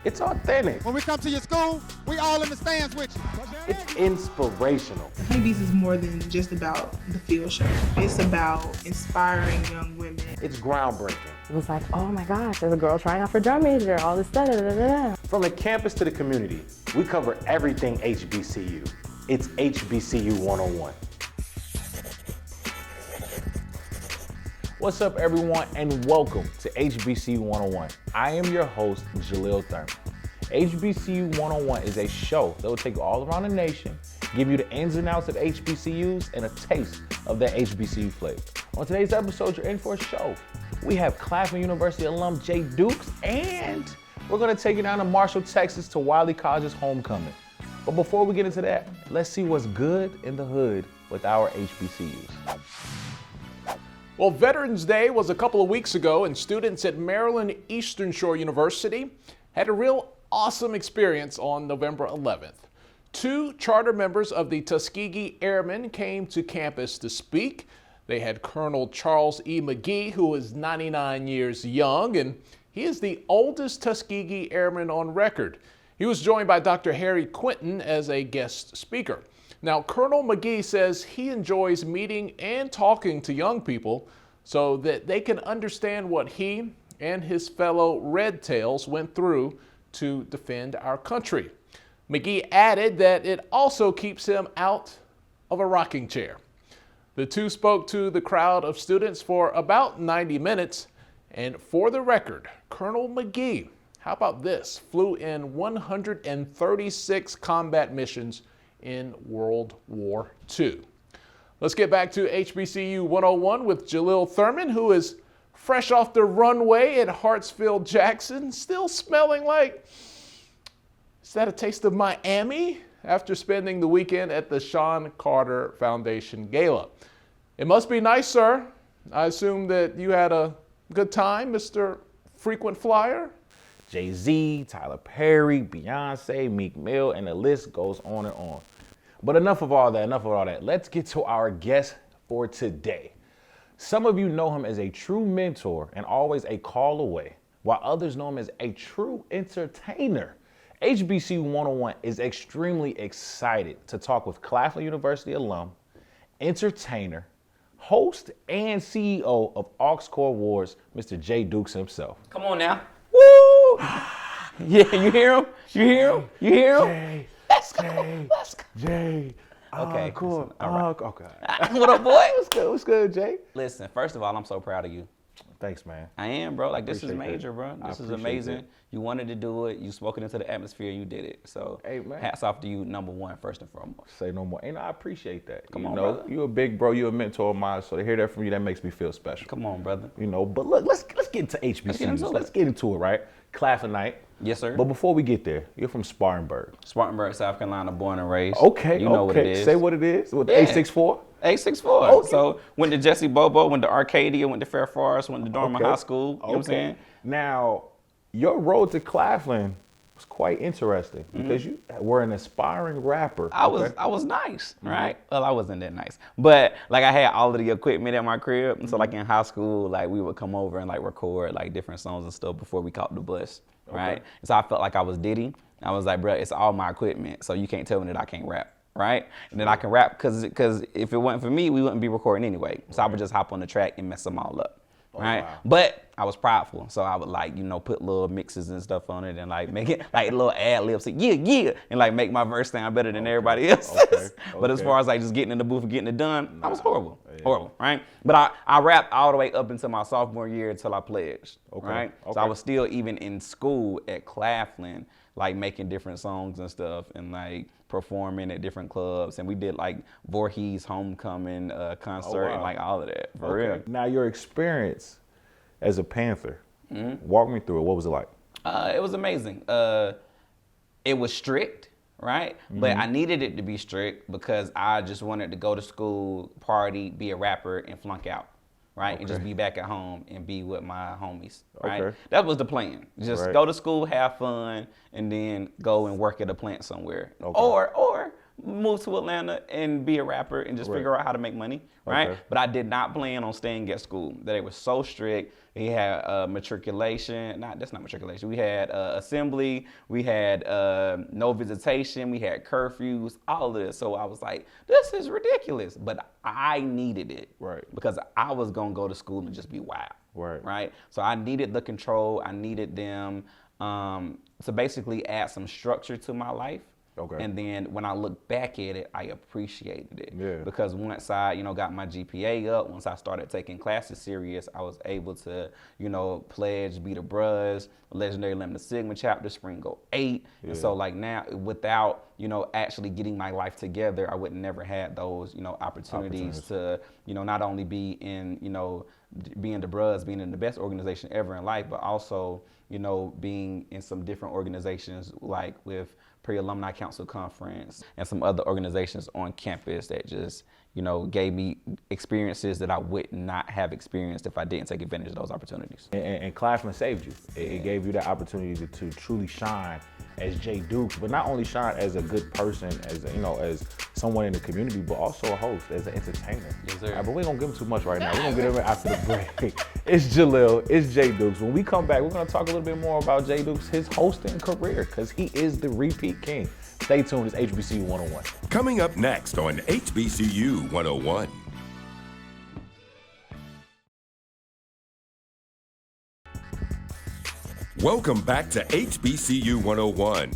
It's authentic. When we come to your school, we all in the stands with you. It's inspirational. I think this is more than just about the field show. It's about inspiring young women. It's groundbreaking. It was like, oh my gosh, there's a girl trying out for drum major, all this stuff. From the campus to the community, we cover everything HBCU. It's HBCU 101. What's up, everyone, and welcome to HBCU 101. I am your host, Jaleel Thurman. HBCU 101 is a show that will take you all around the nation, give you the ins and outs of HBCUs and a taste of that HBCU flavor. On today's episode, you're in for a show. We have Claflin University alum Jay Dukes, and we're going to take you down to Marshall, Texas to Wiley College's homecoming. But before we get into that, let's see what's good in the hood with our HBCUs. Well, Veterans Day was a couple of weeks ago, and students at Maryland Eastern Shore University had a real awesome experience on November 11th. Two charter members of the Tuskegee Airmen came to campus to speak. They had Colonel Charles E. McGee, who is 99 years young, and he is the oldest Tuskegee Airman on record. He was joined by Dr. Harry Quinton as a guest speaker. Now, Colonel McGee says he enjoys meeting and talking to young people so that they can understand what he and his fellow Red Tails went through to defend our country. McGee added that it also keeps him out of a rocking chair. The two spoke to the crowd of students for about 90 minutes, and for the record, Colonel McGee, how about this, flew in 136 combat missions in World War II. Let's get back to HBCU 101 with Jaleel Thurman, who is fresh off the runway at Hartsfield-Jackson, still smelling like, is that a taste of Miami? After spending the weekend at the Sean Carter Foundation Gala. It must be nice, sir. I assume that you had a good time, Mr. Frequent Flyer? Jay-Z, Tyler Perry, Beyonce, Meek Mill, and the list goes on and on. But enough of all that. Let's get to our guest for today. Some of you know him as a true mentor and always a call away, while others know him as a true entertainer. HBCU 101 is extremely excited to talk with Claflin University alum, entertainer, host, and CEO of Aux Core Awards, Mr. Jay Dukes himself. Come on now. Woo! Yeah, you hear him? You hear him? You hear him? Jay, Let's go. Jay, Let's go. Jay. Okay. Cool. All right. Okay. What up, boy? What's good, Jay? Listen, first of all, I'm so proud of you. Thanks, man. I am, bro. Like, this is Appreciate major, that. bro. I This is appreciate amazing. that. You wanted to do it. You spoke it into the atmosphere. You did it. So, Hey, man. hats off to you, number one, first and foremost. Say no more. And I appreciate that. Come you on, know, brother. you a big bro, you a mentor of mine, so to hear that from you, that makes me feel special. Come on, brother. You know, but look, let's get into HBCUs. Let's get into it, right? Claflin night. Yes, sir. But before we get there, you're from Spartanburg. Spartanburg, South Carolina, born and raised. Okay, You know what it is. Say what it is. With Yeah. A64? A64. Okay. So, went to Jesse Bobo, went to Arcadia, went to Fair Forest, went to Dorman Okay. High School. You know what I'm saying? Now, your road to Claflin was quite interesting because you were an aspiring rapper. I was nice, right? Well, I wasn't that nice, but like I had all of the equipment at my crib, and so like in high school, like we would come over and like record like different songs and stuff before we caught the bus, right? And so I felt like I was Diddy. I was like, bro, it's all my equipment, so you can't tell me that I can't rap, right? And then I can rap because if it wasn't for me, we wouldn't be recording anyway. So I would just hop on the track and mess them all up. Right, wow. but I was prideful, so I would like put little mixes and stuff on it and like make it like little ad libs, like, yeah, and like make my verse sound better than everybody else's. But as far as like just getting in the booth and getting it done, I was horrible, right? But I rapped all the way up until my sophomore year until I pledged, right? So I was still even in school at Claflin, like making different songs and stuff and like performing at different clubs, and we did like Voorhees homecoming concert and like all of that for real. Now, your experience as a Panther, walk me through it. What was it like? It was amazing. It was strict, right? But I needed it to be strict because I just wanted to go to school, party, be a rapper, and flunk out, right? And just be back at home and be with my homies, right? Okay. That was the plan. Just Right. go to school, have fun, and then go and work at a plant somewhere. Okay. Or move to Atlanta and be a rapper and just figure out how to make money, right? Okay. But I did not plan on staying at school. They were so strict. We had matriculation. That's not matriculation. We had assembly. We had no visitation. We had curfews. All of this. So I was like, this is ridiculous. But I needed it, Right. Because I was gonna go to school and just be wild, Right. So I needed the control. I needed them to basically add some structure to my life. Okay. And then when I look back at it, I appreciated it. Yeah. Because once I, got my GPA up, once I started taking classes serious, I was able to, pledge, be the Bruhs, Legendary Lambda Sigma chapter, Springo 8. Yeah. And so like now, without, actually getting my life together, I would never had those, opportunities to, not only be in, being the Bruhs, being in the best organization ever in life, but also, being in some different organizations like with Pre-Alumni Council Conference and some other organizations on campus that just, gave me experiences that I would not have experienced if I didn't take advantage of those opportunities. And Claflin saved you. It gave you that opportunity to truly shine as Jay Dukes, but not only shine as a good person, as as someone in the community, but also a host, as an entertainer. Yes, sir. All right, but we ain't gonna give him too much right now. We're gonna get him after the break. It's Jalil, it's Jay Dukes. When we come back, we're gonna talk a little bit more about Jay Dukes, his hosting career, because he is the repeat king. Stay tuned, it's HBCU 101. Coming up next on HBCU 101. Welcome back to HBCU 101.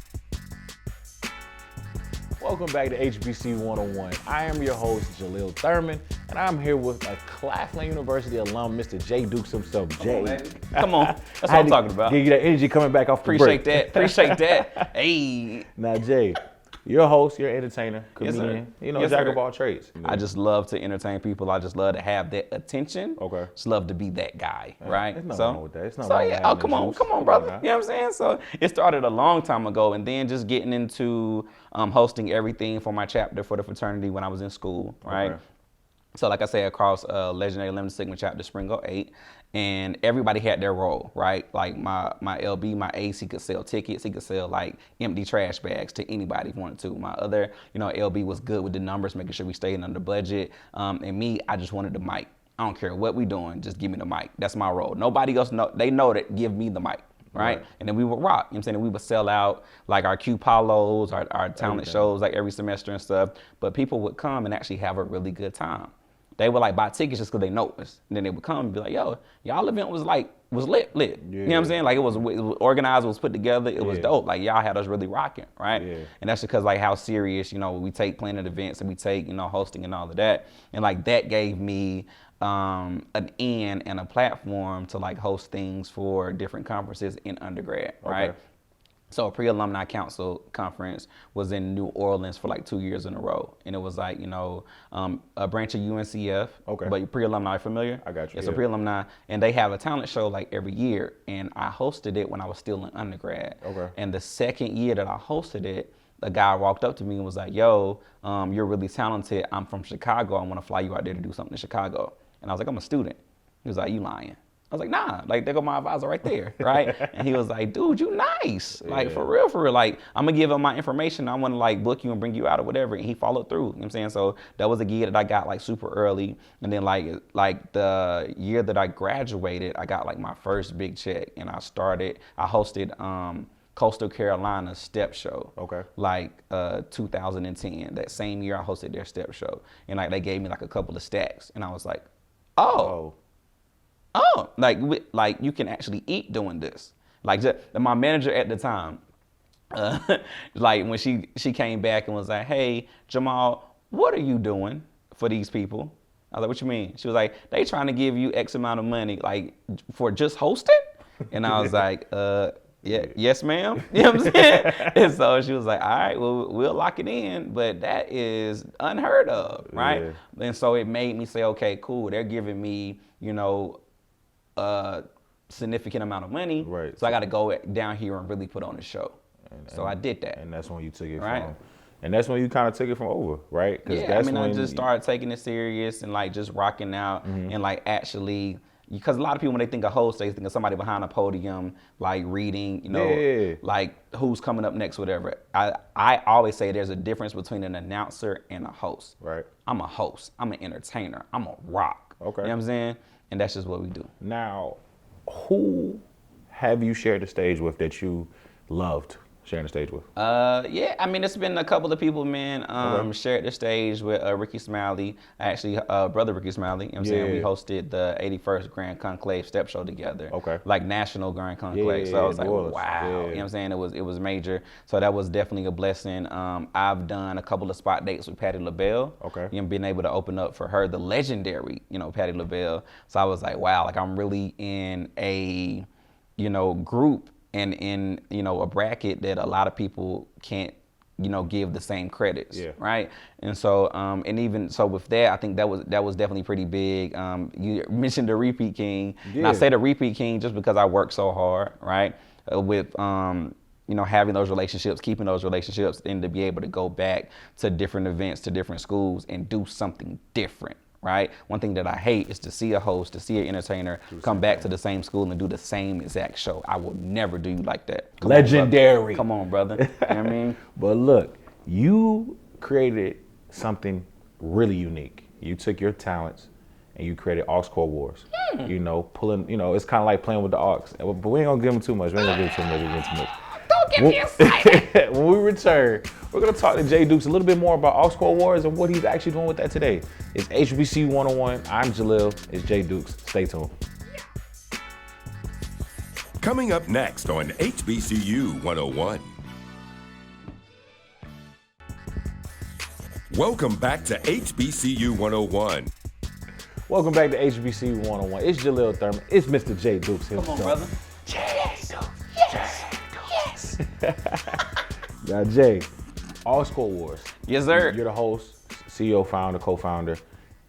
Welcome back to HBCU 101. I am your host, Jalil Thurman, and I'm here with a Claflin University alum, Mr. Jay Dukes himself, Jay. Come on. That's what I'm talking about. Give you that energy coming back off the break. Appreciate that. Hey. Now, Jay, you're a host, you're an entertainer, Yes, sir. comedian, Yes, jack sir. of all trades. I just love to entertain people. I just love to have that attention. Okay. Just love to be that guy, right? There's nothing wrong with that. It's not So wrong with yeah, having come the on, juice. come on, brother. You know what I'm saying? So it started a long time ago, and then just getting into hosting everything for my chapter for the fraternity when I was in school, right? Okay. So like I said, across Legendary Lambda Sigma chapter, Springo 8, and everybody had their role, right? Like my LB, my ace, he could sell tickets. He could sell like empty trash bags to anybody if he wanted to. My other, LB was good with the numbers, making sure we stayed under budget. And me, I just wanted the mic. I don't care what we doing, just give me the mic. That's my role. Nobody else know. They know that. Give me the mic. Right? And then we would rock, you know what I'm saying? And we would sell out like our Q Paulos, our talent shows like every semester and stuff. But people would come and actually have a really good time. They would like buy tickets just because they know us. And then they would come and be like, yo, y'all event was lit. You know what I'm saying? Like it was organized, it was put together, it was dope. Like y'all had us really rocking, right? Yeah. And that's because like how serious, we take planning events and we take, hosting and all of that. And like that gave me an in and a platform to like host things for different conferences in undergrad, right? Okay. So a Pre-Alumni Council Conference was in New Orleans for like 2 years in a row. And it was like, a branch of UNCF. Okay. But Pre-Alumni, familiar? I got you, It's a yeah. Pre-Alumni. And they have a talent show like every year. And I hosted it when I was still in undergrad. Okay. And the second year that I hosted it, a guy walked up to me and was like, yo, you're really talented. I'm from Chicago. I want to fly you out there to do something in Chicago. And I was like, I'm a student. He was like, you lying. I was like, nah, like there go my advisor right there, right? And he was like, dude, you nice. Like for real. Like I'm gonna give him my information. I wanna like book you and bring you out or whatever. And he followed through, you know what I'm saying? So that was a gig that I got like super early. And then like the year that I graduated, I got like my first big check and I hosted Coastal Carolina Step Show. Okay. Like 2010. That same year I hosted their Step Show. And like they gave me like a couple of stacks. And I was like, oh, like you can actually eat doing this. Like my manager at the time, like when she came back and was like, hey, Jamal, what are you doing for these people? I was like, what you mean? She was like, they trying to give you X amount of money, like for just hosting? And I was like, yeah, yes, ma'am. You know what I'm saying? And so she was like, all right, well, we'll lock it in, but that is unheard of, right? Yeah. And so it made me say, okay, cool. They're giving me, a significant amount of money. Right. So I got to go down here and really put on a show. So I did that. And that's when you took it Right. from. And that's when you kind of took it from over, right? Yeah, that's I when just started taking it serious and like just rocking out and like actually because a lot of people when they think of host, they think of somebody behind a podium, like reading, like who's coming up next, whatever. I always say there's a difference between an announcer and a host. Right. I'm a host. I'm an entertainer. I'm a rock. Okay. You know what I'm saying? And that's just what we do. Now, who have you shared the stage with that you loved sharing the stage with? Yeah, I mean, it's been a couple of people, man. Shared the stage with Ricky Smiley. Actually, brother Ricky Smiley. You know what I'm saying? We hosted the 81st Grand Conclave Step Show together. Okay. Like National Grand Conclave. So I was like, wow. Yeah. You know what I'm saying? It was major. So that was definitely a blessing. I've done a couple of spot dates with Patti LaBelle. Okay. You know, being able to open up for her, the legendary, Patti LaBelle. So I was like, wow, like I'm really in a, group and in, a bracket that a lot of people can't, give the same credits, right? And so, and even so with that, I think that was definitely pretty big. You mentioned the Repeat King. And I say the Repeat King just because I work so hard, right? With, having those relationships, keeping those relationships, and to be able to go back to different events, to different schools and do something different. Right. One thing that I hate is to see a host, to see an entertainer come back to the same school and do the same exact show. I will never do you like that. Legendary. Come on, brother. You know what I mean? But look, you created something really unique. You took your talents and you created Aux Core Wars. Pulling, it's kind of like playing with the Aux. But we ain't gonna give them too much. We ain't gonna give them too much. Don't get me excited. When we return, we're going to talk to Jay Dukes a little bit more about Aux Core Wars and what he's actually doing with that today. It's HBCU 101. I'm Jalil. It's Jay Dukes. Stay tuned. Coming up next on HBCU 101. Welcome back to HBCU 101. Welcome back to HBCU 101. It's Jalil Thurman. It's Mr. Jay Dukes himself. Come on, brother. Jay Dukes. Now, Jay, Aux Core Wars. Yes, sir. You're the host, CEO, founder, co-founder,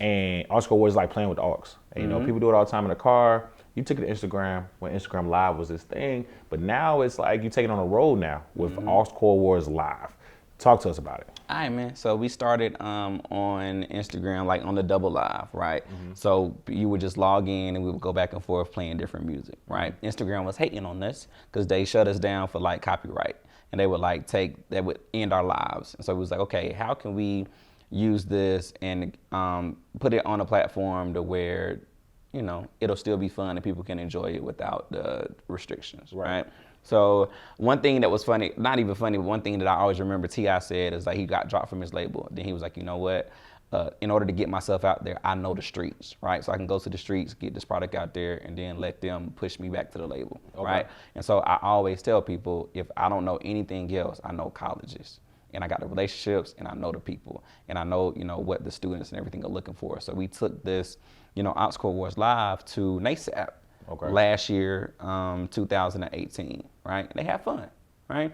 and Aux Core Wars is like playing with the aux. And, people do it all the time in the car. You took it to Instagram when Instagram Live was this thing, but now it's like you take it on the road now with Aux Core Wars Live. Talk to us about it. All right, man. So we started on Instagram, like on the double live, right? So you would just log in and we would go back and forth playing different music, right? Instagram was hating on this because they shut us down for like copyright, and they would would end our lives. And so it was like, okay, how can we use this and put it on a platform to where, it'll still be fun and people can enjoy it without the restrictions, right? So one thing that was funny, not even funny, but one thing that I always remember T.I. said is like he got dropped from his label. Then he was like, you know what? In order to get myself out there, I know the streets, right? So I can go to the streets, get this product out there, and then let them push me back to the label, right? And so I always tell people, if I don't know anything else, I know colleges. And I got the relationships, and I know the people, and I know, what the students and everything are looking for. So we took this, Aux Core Wars Live to NASAP. Last year, 2018, right? And they had fun, right?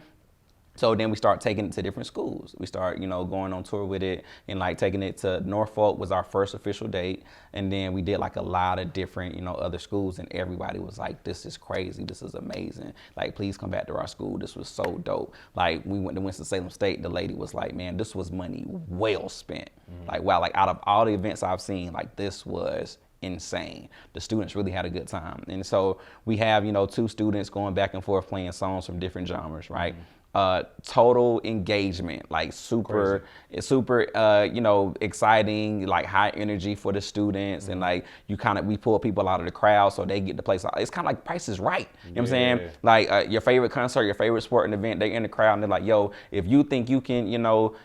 So then we start taking it to different schools. We start, going on tour with it and like taking it to Norfolk was our first official date. And then we did like a lot of different, other schools, and everybody was like, this is crazy. This is amazing. Like, please come back to our school. This was so dope. Like, we went to Winston-Salem State. The lady was like, man, this was money well spent. Like, wow, like out of all the events I've seen, like this was insane. The students really had a good time. And so we have, 2 students going back and forth playing songs from different genres, right? Total engagement, like super, exciting, like high energy for the students. And like we pull people out of the crowd so they get to play. It's kind of like Price is Right. You know what I'm saying? Like your favorite concert, your favorite sporting event, they in the crowd and they're like, yo, if you think you can,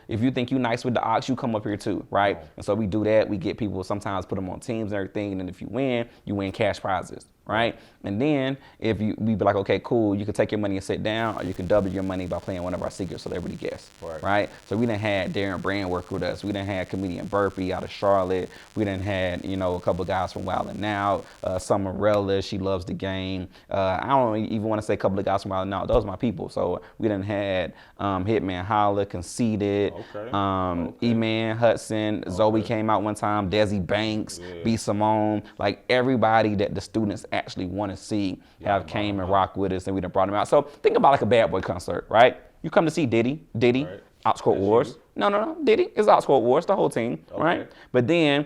if you think you nice with the aux, you come up here too, right? And so we do that. We get people, sometimes put them on teams and everything. And then if you win cash prizes. Right? And then we be like, okay, cool, you can take your money and sit down, or you can double your money by playing one of our secret celebrity guests. Right? So we done had Darren Brand work with us. We done had comedian Burpee out of Charlotte. We done had, a couple guys from Wild 'N Out, Summerella, she loves the game. I don't even want to say a couple of guys from Wild 'N Out. Those are my people. So we done had Hitman Holla, Conceited, E-Man Hudson, Zoe came out one time, Desi Banks, B. Simone, like everybody that the students actually want to see have came and rock with us, and we done brought them out. So think about like a Bad Boy concert, right? You come to see Diddy, Aux Core Wars. No, Diddy is Aux Core Wars, the whole team, right? But then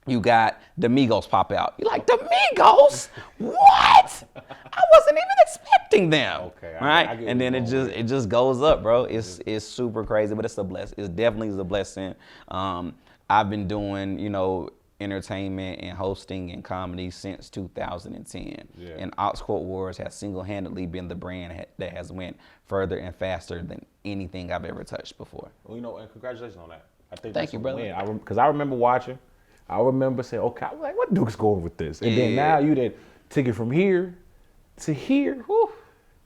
you got the Migos pop out. You're like, the Migos? What? I wasn't even expecting them. Okay, right? I get And then what you're it just goes up, bro. It's super crazy, but it's a blessing. It's definitely a blessing. I've been doing, entertainment and hosting and comedy since 2010. Yeah. And Ox Court Wars has single-handedly been the brand that has went further and faster than anything I've ever touched before. Well, and congratulations on that. I think Thank you, brother. Because I remember watching. I remember saying, okay, I was like, what Duke's going with this? And then now you did take it from here to here,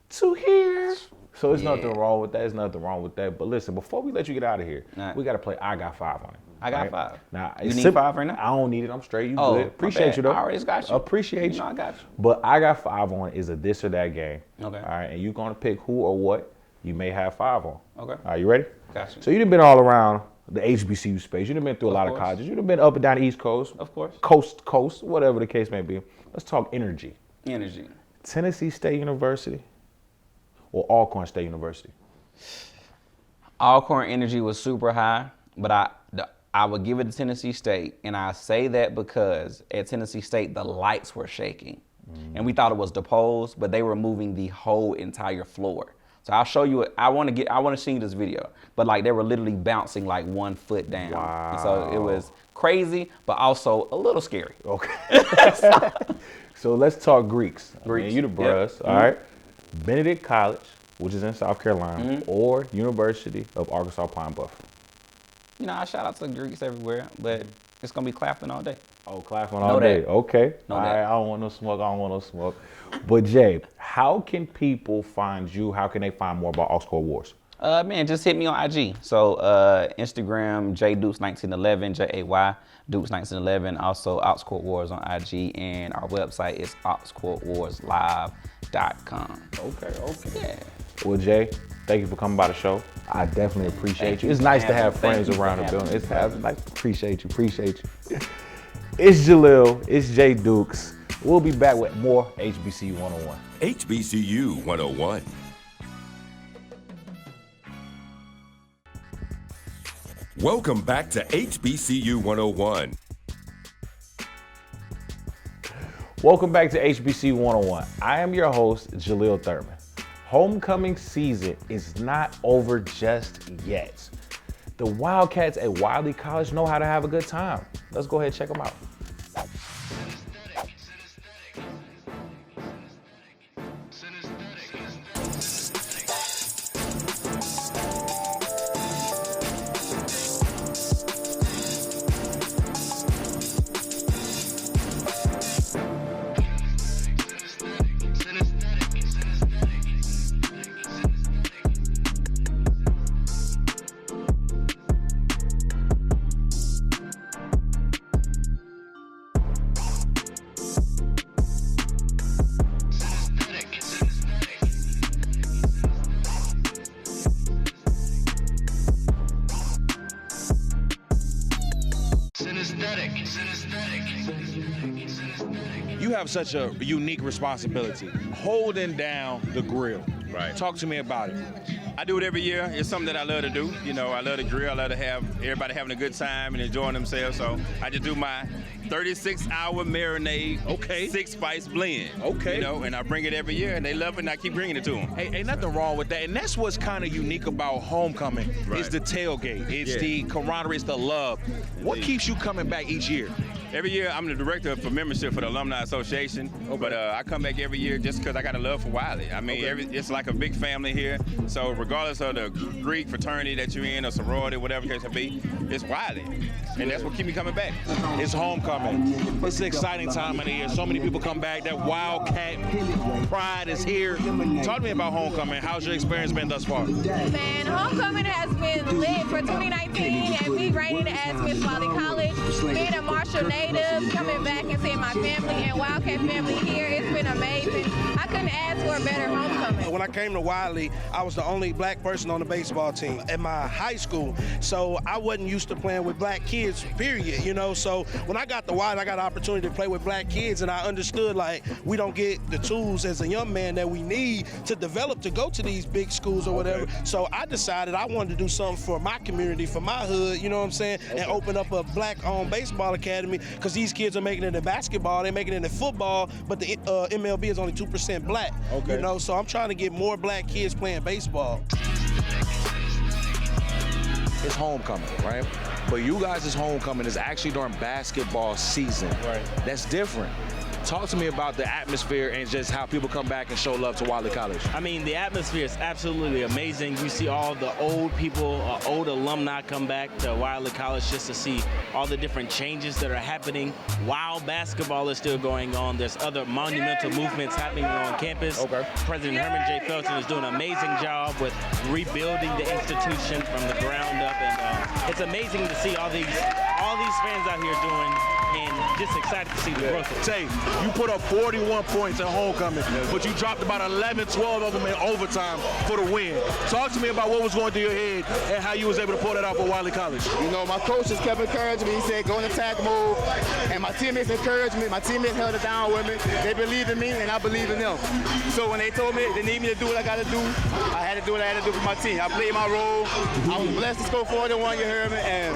to here. So there's nothing wrong with that. There's nothing wrong with that. But listen, before we let you get out of here, we got to play I Got Five on it. I got 5. Now, You need 5 right now? I don't need it. I'm straight. You Oh, good. my Appreciate bad. you, though. I already got you. Appreciate you. I got you. But I Got 5 on is a this or that game. Okay. All right. And you're going to pick who or what you may have 5 on. Okay. Are you ready? Got you. So you've been all around the HBCU space. You've been through a lot of course. colleges. You've been up and down the East Coast. Of course. Coast to coast, whatever the case may be. Let's talk energy. Energy. Tennessee State University or Alcorn State University? Alcorn energy was super high, but I would give it to Tennessee State, and I say that because at Tennessee State the lights were shaking, and we thought it was the poles, but they were moving the whole entire floor. So I'll show you. I want to see this video, but like they were literally bouncing like 1 foot down. Wow. And so it was crazy, but also a little scary. Okay. So let's talk Greeks. Greeks. You the bros, all right? Benedict College, which is in South Carolina, or University of Arkansas Pine Bluff? I shout out to Greeks everywhere, but it's gonna be Claflin all day. Oh, Claflin all day. that. Okay. Know All that. right. I don't want no smoke. But Jay, how can people find you? How can they find more about Oxford Wars? Man, just hit me on IG. So Instagram, JDukes1911, Jay Dukes1911. Also Oxcourt Wars on IG, and our website is oxcourtwarslive.com. Okay. Yeah. Well, Jay, thank you for coming by the show. I definitely appreciate you. It's nice to have friends around the building. Appreciate you. It's Jalil. It's Jay Dukes. We'll be back with more HBCU 101. HBCU 101. Welcome back to HBCU 101. Welcome back to HBCU 101. I am your host, Jalil Thurman. Homecoming season is not over just yet. The Wildcats at Wiley College know how to have a good time. Let's go ahead and check them out. You have such a unique responsibility, holding down the grill. Right. Talk to me about it. I do it every year. It's something that I love to do. I love to grill. I love to have everybody having a good time and enjoying themselves. So I just do my 36-hour marinade, 6-spice blend. Okay. And I bring it every year, and they love it, and I keep bringing it to them. Hey, ain't nothing wrong with that. And that's what's kind of unique about homecoming. Right. It's the tailgate. It's the camaraderie. It's the love. What keeps you coming back each year? Every year, I'm the director for membership for the Alumni Association. But I come back every year just because I got a love for Wiley. I mean, it's like a big family here. So regardless of the Greek fraternity that you're in or sorority, whatever the case may be, it's Wiley. And that's what keeps me coming back. It's homecoming. It's an exciting time of the year. So many people come back. That Wildcat pride is here. Talk to me about homecoming. How's your experience been thus far? Man, homecoming has been lit for 2019, and me reigning as Miss Wiley College, being a Marshall native, coming back and seeing my family and Wildcat family here. It's been amazing. I couldn't ask for a better homecoming. When I came to Wiley, I was the only black person on the baseball team at my high school, so I wasn't used to playing with black kids. kids, period, you know. So when I got the Wiley, I got an opportunity to play with black kids, and I understood, like, we don't get the tools as a young man that we need to develop to go to these big schools or whatever. So I decided I wanted to do something for my community, for my hood, you know what I'm saying, and open up a black-owned baseball academy, because these kids are making it in basketball, they're making it in football, but the MLB is only 2% black, you know, so I'm trying to get more black kids playing baseball. It's homecoming, right? But you guys' homecoming is actually during basketball season. Right. That's different. Talk to me about the atmosphere and just how people come back and show love to Wiley College. I mean, the atmosphere is absolutely amazing. You see all the old people, old alumni come back to Wiley College just to see all the different changes that are happening while basketball is still going on. There's other monumental movements happening on campus. President Herman J. Felton is doing an amazing job with rebuilding the institution from the ground up, and it's amazing to see all these fans out here doing, and just excited to see the growth. Tay, you put up 41 points at homecoming, but you dropped about 11, 12 of them in overtime for the win. Talk to me about what was going through your head and how you was able to pull that off at Wiley College. You know, my coaches kept encouraging me. He said, go in attack mode. And my teammates encouraged me. My teammates held it down with me. They believed in me, and I believe in them. So when they told me they need me to do what I got to do, I had to do what I had to do for my team. I played my role. I was blessed to score 41, you heard me, and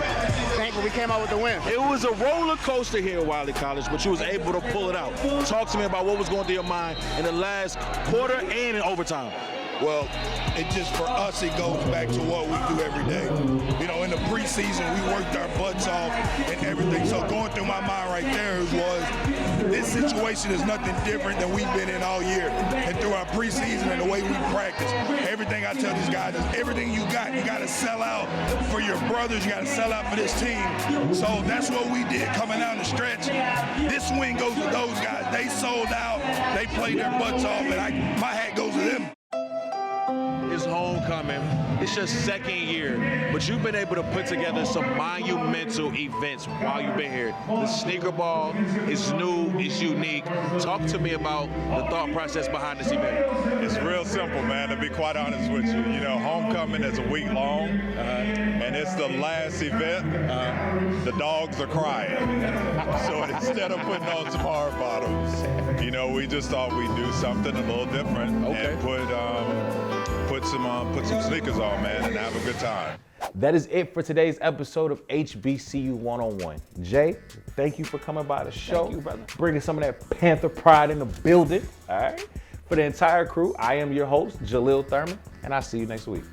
thankful we came out with the win. It was a roller coaster here at Wiley College, but you was able to pull it out. Talk to me about what was going through your mind in the last quarter and in overtime. Well, it just, for us, it goes back to what we do every day. You know, in the preseason, we worked our butts off and everything. So going through my mind right there was, this situation is nothing different than we've been in all year. And through our preseason and the way we practice, everything I tell these guys is everything you got to sell out for your brothers. You got to sell out for this team. So that's what we did coming down the stretch. This win goes to those guys. They sold out. They played their butts off, and my hat goes to them. It's homecoming. It's your second year, but you've been able to put together some monumental events while you've been here. The sneaker ball is new, it's unique. Talk to me about the thought process behind this event. It's real simple, man, to be quite honest with you. You know, homecoming is a week long, and it's the last event. The dogs are crying. So instead of putting on some hard bottoms, you know, we just thought we'd do something a little different and put some sneakers on, man, and have a good time. That is it for today's episode of HBCU 101. Jay, thank you for coming by the show. Thank you, brother. Bringing some of that Panther pride in the building. All right. For the entire crew, I am your host, Jalil Thurman, and I'll see you next week.